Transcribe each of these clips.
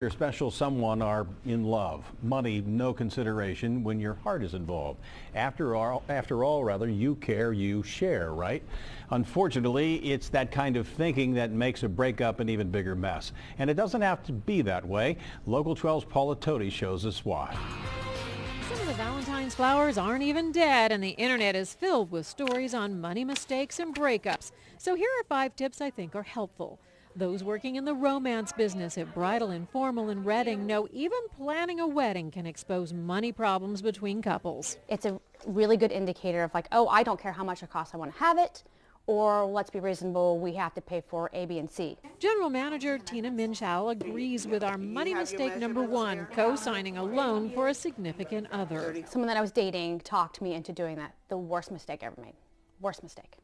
Your special someone are in love. Money, no consideration when your heart is involved. After all, you care, you share, right? Unfortunately, it's that kind of thinking that makes a breakup an even bigger mess. And it doesn't have to be that way. Local 12's Paula Toti shows us why. Some of the Valentine's flowers aren't even dead, and the internet is filled with stories on money mistakes and breakups. So here are 5 tips I think are helpful. Those working in the romance business at Bridal Informal in Reading know even planning a wedding can expose money problems between couples. It's a really good indicator of like, oh, I don't care how much it costs, I want to have it, or let's be reasonable, we have to pay for A, B, and C. General Manager Tina Minchow agrees with our money mistake number 1, co-signing a loan for a significant other. Someone that I was dating talked me into doing that. The worst mistake I ever made. Worst mistake.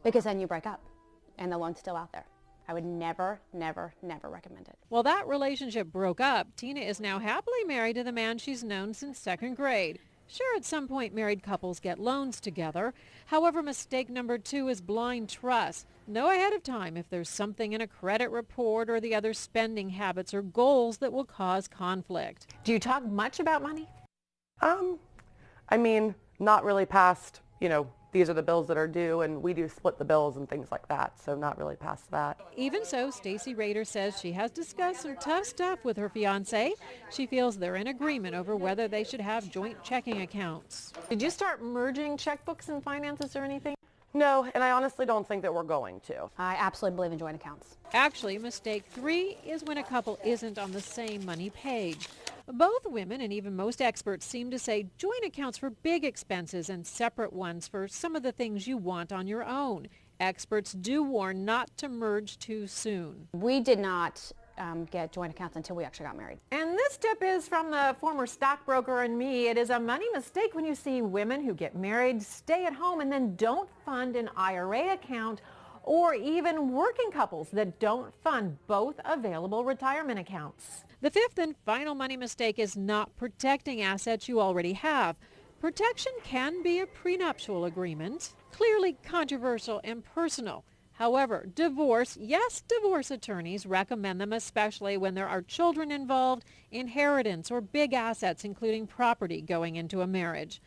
Because then you break up and the loan's still out there. I would never, never, never recommend it. While that relationship broke up, Tina is now happily married to the man she's known since 2nd grade. Sure, at some point married couples get loans together. However, mistake number 2 is blind trust. Know ahead of time if there's something in a credit report or the other spending habits or goals that will cause conflict. Do you talk much about money? I mean, not really past, these are the bills that are due, and we do split the bills and things like that, so not really past that. Even so, Stacy Rader says she has discussed some tough stuff with her fiancé. She feels they're in agreement over whether they should have joint checking accounts. Did you start merging checkbooks and finances or anything? No, and I honestly don't think that we're going to. I absolutely believe in joint accounts. Actually, mistake 3 is when a couple isn't on the same money page. Both women and even most experts seem to say joint accounts for big expenses and separate ones for some of the things you want on your own. Experts do warn not to merge too soon. We did not get joint accounts until we actually got married. And this tip is from the former stockbroker and me. It is a money mistake when you see women who get married, stay at home, and then don't fund an IRA account, or even working couples that don't fund both available retirement accounts. The 5th and final money mistake is not protecting assets you already have. Protection can be a prenuptial agreement, clearly controversial and personal. However, divorce attorneys recommend them, especially when there are children involved, inheritance, or big assets, including property, going into a marriage.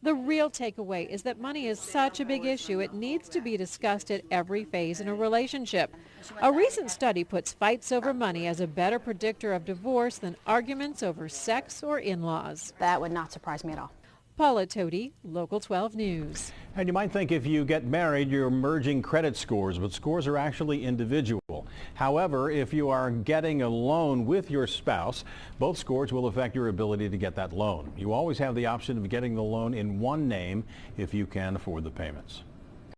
The real takeaway is that money is such a big issue, it needs to be discussed at every phase in a relationship. A recent study puts fights over money as a better predictor of divorce than arguments over sex or in-laws. That would not surprise me at all. Paula Toti, Local 12 News. And you might think if you get married, you're merging credit scores, but scores are actually individual. However, if you are getting a loan with your spouse, both scores will affect your ability to get that loan. You always have the option of getting the loan in one name if you can afford the payments.